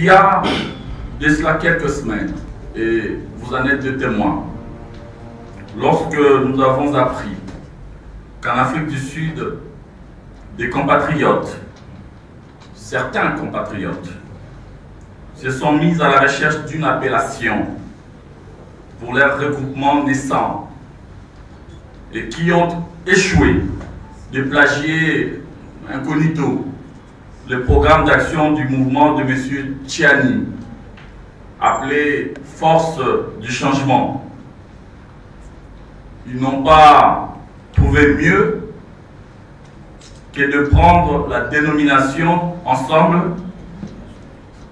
y a de cela quelques semaines, et vous en êtes des témoins, lorsque nous avons appris qu'en Afrique du Sud, des compatriotes, certains compatriotes, se sont mis à la recherche d'une appellation pour leur regroupement naissant et qui ont échoué de plagier incognito le programme d'action du mouvement de M. Tchiani, appelé Force du Changement. Ils n'ont pas trouvé mieux que de prendre la dénomination Ensemble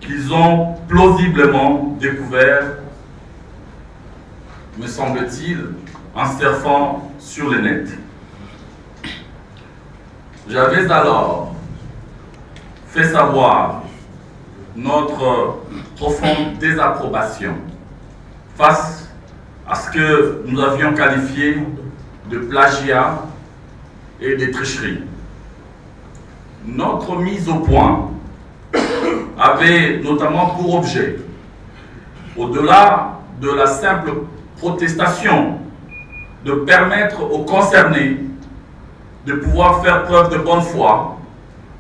qu'ils ont plausiblement découvert, me semble-t-il, en surfant sur le net. J'avais alors fait savoir notre profonde désapprobation face à ce que nous avions qualifié de plagiat et de tricherie. Notre mise au point avait notamment pour objet, au-delà de la simple protestation, de permettre aux concernés de pouvoir faire preuve de bonne foi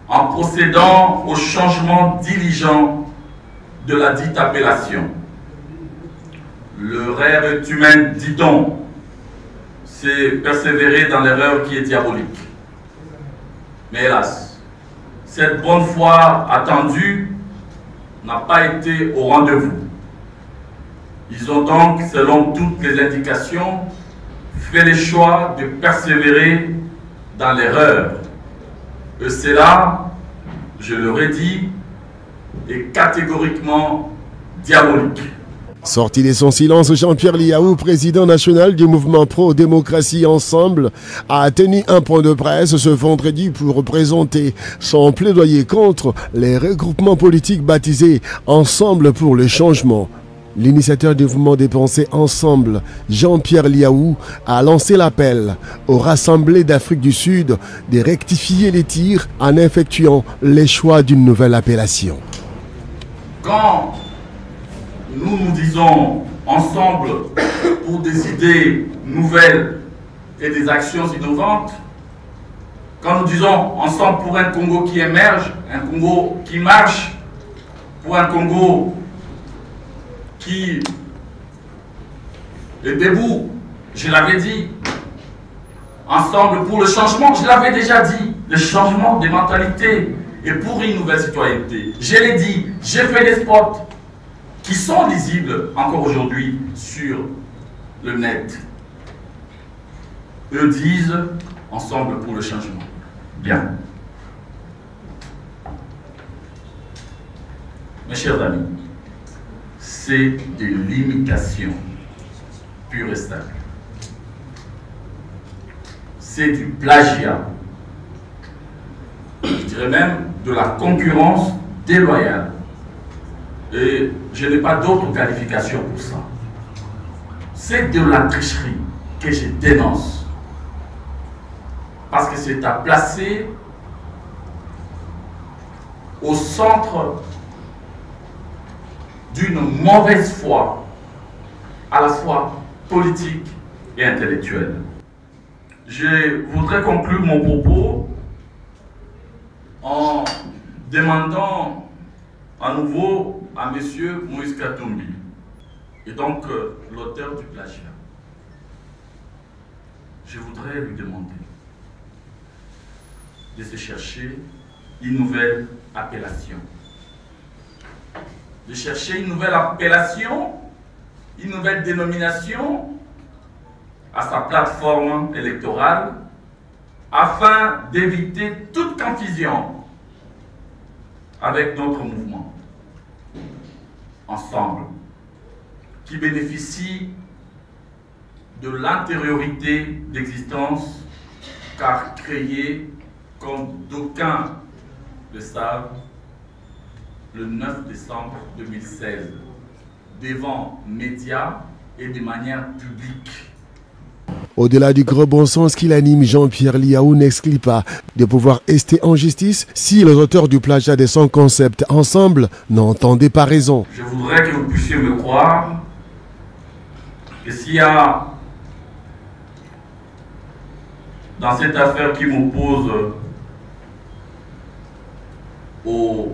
en procédant au changement diligent de la dite appellation. L'erreur est humaine, dit-on, c'est persévérer dans l'erreur qui est diabolique. Mais hélas, cette bonne foi attendue n'a pas été au rendez-vous. Ils ont donc, selon toutes les indications, fait le choix de persévérer dans l'erreur. Et cela, je le redis, est catégoriquement diabolique. Sorti de son silence, Jean-Pierre Liaou, président national du mouvement pro-démocratie Ensemble, a tenu un point de presse ce vendredi pour présenter son plaidoyer contre les regroupements politiques baptisés Ensemble pour le changement. L'initiateur du mouvement des pensées Ensemble, Jean-Pierre Liaou, a lancé l'appel aux rassemblés d'Afrique du Sud de rectifier les tirs en effectuant les choix d'une nouvelle appellation. Quand nous disons ensemble pour des idées nouvelles et des actions innovantes, quand nous disons ensemble pour un Congo qui émerge, un Congo qui marche, pour un Congo qui est debout, je l'avais dit, ensemble pour le changement, je l'avais déjà dit, le changement des mentalités et pour une nouvelle citoyenneté. Je l'ai dit, j'ai fait des spots qui sont lisibles encore aujourd'hui sur le net. Eux disent ensemble pour le changement. Bien. Mes chers amis, c'est de l'imitation pure et simple. C'est du plagiat. Je dirais même de la concurrence déloyale. Et je n'ai pas d'autre qualification pour ça. C'est de la tricherie que je dénonce. Parce que c'est à placer au centre d'une mauvaise foi, à la fois politique et intellectuelle. Je voudrais conclure mon propos en demandant à nouveau à M. Moïse Katumbi, et donc l'auteur du plagiat. Je voudrais lui demander de se chercher une nouvelle appellation. De chercher une nouvelle appellation, une nouvelle dénomination à sa plateforme électorale afin d'éviter toute confusion avec notre mouvement Ensemble, qui bénéficie de l'antériorité d'existence car créé, comme d'aucuns le savent, le 9 décembre 2016, devant médias et de manière publique. Au-delà du gros bon sens qui l'anime, Jean-Pierre Liaou n'exclut pas de pouvoir rester en justice si les auteurs du plagiat de son concept Ensemble n'entendaient pas raison. Je voudrais que vous puissiez me croire que s'il y a dans cette affaire qui m'oppose au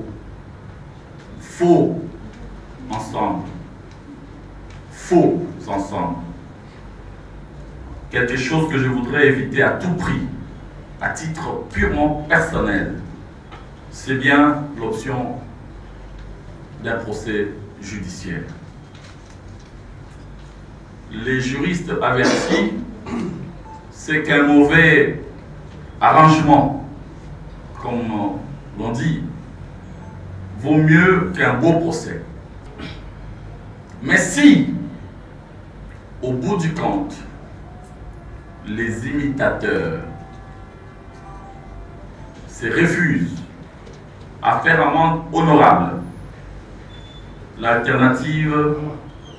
faux ensemble, quelque chose que je voudrais éviter à tout prix, à titre purement personnel, c'est bien l'option d'un procès judiciaire. Les juristes avertis, c'est qu'un mauvais arrangement, comme l'on dit, vaut mieux qu'un beau procès. Mais si, au bout du compte, les imitateurs se refusent à faire amende honorable, l'alternative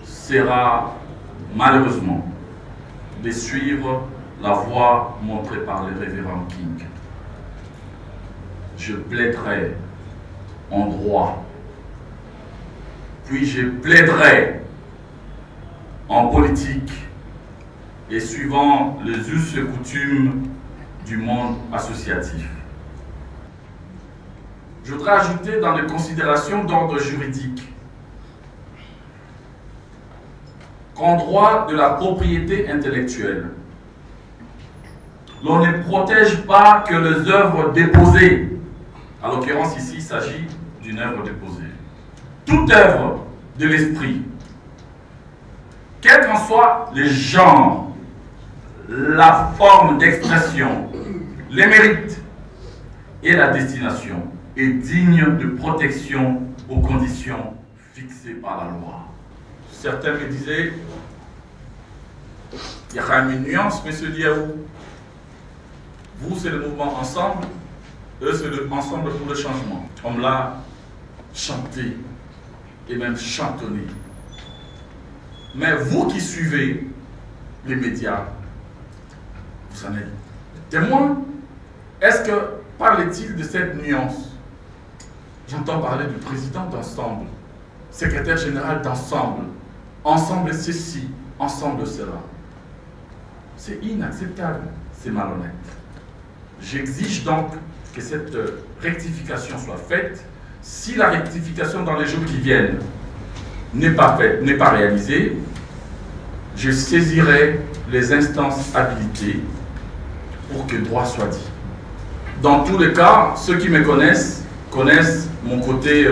sera malheureusement de suivre la voie montrée par le révérend King. Je plaiderai en droit, puis je plaiderai en politique et suivant les us et coutumes du monde associatif. Je voudrais ajouter dans les considérations d'ordre juridique qu'en droit de la propriété intellectuelle, l'on ne protège pas que les œuvres déposées. En l'occurrence, ici, il s'agit d'une œuvre déposée. Toute œuvre de l'esprit, quel qu'en soit le genre, la forme d'expression, les mérites et la destination, est digne de protection aux conditions fixées par la loi. Certains me disaient, il y a quand même une nuance, M. Liaou. Vous, c'est le mouvement Ensemble, eux, c'est le Ensemble pour le changement. On me l'a chanté et même chantonné. Mais vous qui suivez les médias, vous en êtes témoins. Est-ce que, parle-t-il de cette nuance? J'entends parler du président d'Ensemble, secrétaire général d'Ensemble. Ensemble ceci, ensemble cela. C'est inacceptable, c'est malhonnête. J'exige donc que cette rectification soit faite. Si la rectification dans les jours qui viennent n'est pas faite, n'est pas réalisée, je saisirai les instances habilitées pour que droit soit dit. Dans tous les cas, ceux qui me connaissent mon côté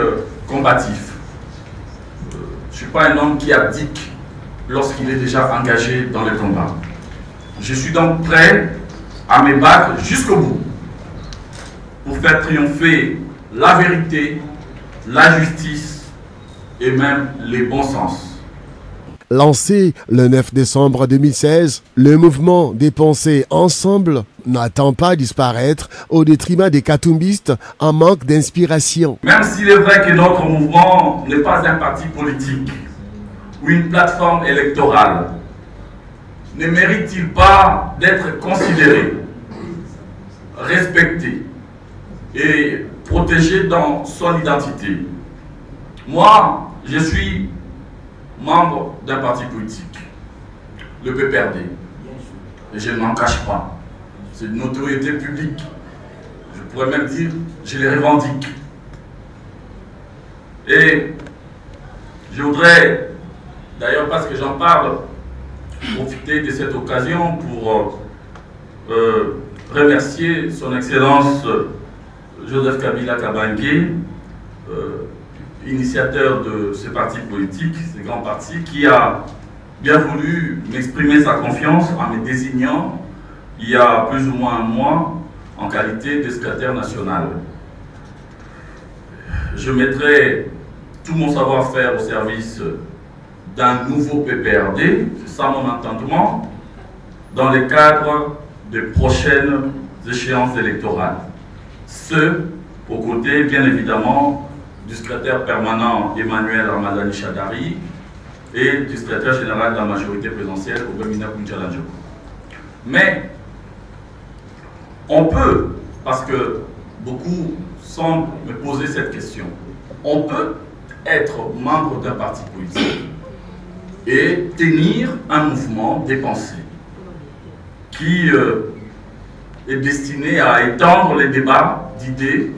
combatif. Je ne suis pas un homme qui abdique lorsqu'il est déjà engagé dans le combat. Je suis donc prêt à me battre jusqu'au bout pour faire triompher la vérité, la justice et même les bons sens. Lancé le 9 décembre 2016, le mouvement des pensées Ensemble n'attend pas disparaître au détriment des katumbistes en manque d'inspiration. Même s'il est vrai que notre mouvement n'est pas un parti politique ou une plateforme électorale, ne mérite-t-il pas d'être considéré, respecté et protégé dans son identité? Moi, je suis membre d'un parti politique, le PPRD, et je ne m'en cache pas. C'est une notoriété publique. Je pourrais même dire, je les revendique. Et je voudrais, d'ailleurs parce que j'en parle, profiter de cette occasion pour remercier son Excellence Joseph Kabila Kabange, initiateur de ce parti politique, ce grand parti, qui a bien voulu m'exprimer sa confiance en me désignant il y a plus ou moins un mois en qualité de secrétaire national. Je mettrai tout mon savoir-faire au service d'un nouveau PPRD, c'est ça mon entendement, dans le cadre des prochaines échéances électorales. Ce, aux côtés, bien évidemment, du secrétaire permanent Emmanuel Ramadani Chadari et du secrétaire général de la majorité présidentielle, Obemina Kounchaladjoko. Mais on peut, parce que beaucoup semblent me poser cette question, on peut être membre d'un parti politique et tenir un mouvement des pensées qui est destiné à étendre les débats d'idées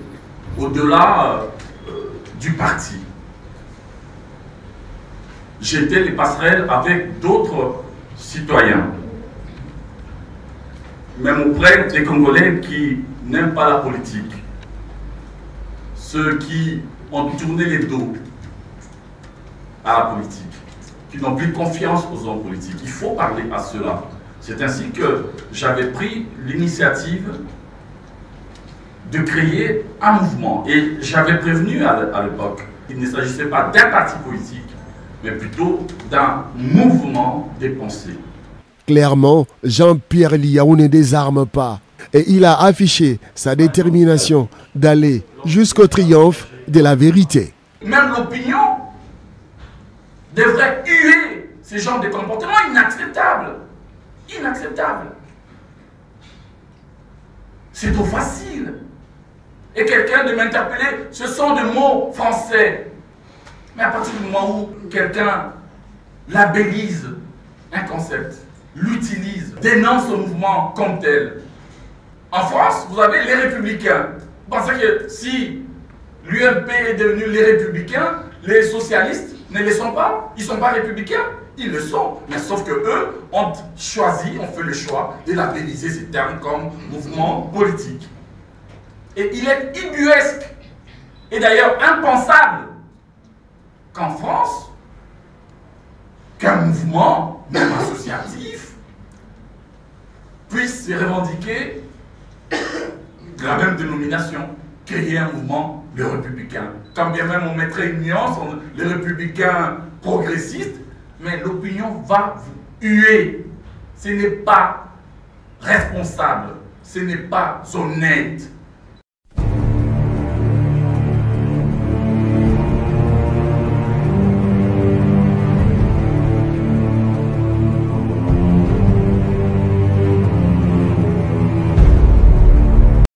au-delà du parti. J'étais les passerelles avec d'autres citoyens, même auprès des Congolais qui n'aiment pas la politique, ceux qui ont tourné les dos à la politique, qui n'ont plus confiance aux hommes politiques. Il faut parler à ceux-là. C'est ainsi que j'avais pris l'initiative de créer un mouvement. Et j'avais prévenu à l'époque qu'il ne s'agissait pas d'un parti politique, mais plutôt d'un mouvement des pensées. Clairement, Jean-Pierre Liaou ne désarme pas et il a affiché sa détermination d'aller jusqu'au triomphe de la vérité. Même l'opinion devrait huer ce genre de comportement inacceptable. Inacceptable. C'est trop facile. Et quelqu'un de m'interpeller, ce sont des mots français. Mais à partir du moment où quelqu'un labellise un concept, l'utilise, dénonce le mouvement comme tel. En France, vous avez les Républicains. Vous pensez que si l'UMP est devenu les Républicains, les socialistes ne le sont pas? Ils ne sont pas républicains? Ils le sont. Mais sauf que eux ont choisi, ont fait le choix de labelliser ces termes comme mouvement politique. Et il est ubuesque, et d'ailleurs impensable, qu'en France, qu'un mouvement, même associatif, puisse se revendiquer de la même dénomination, créer un mouvement, les républicains. Quand bien même on mettrait une nuance entre les républicains progressistes, mais l'opinion va vous huer. Ce n'est pas responsable, ce n'est pas honnête.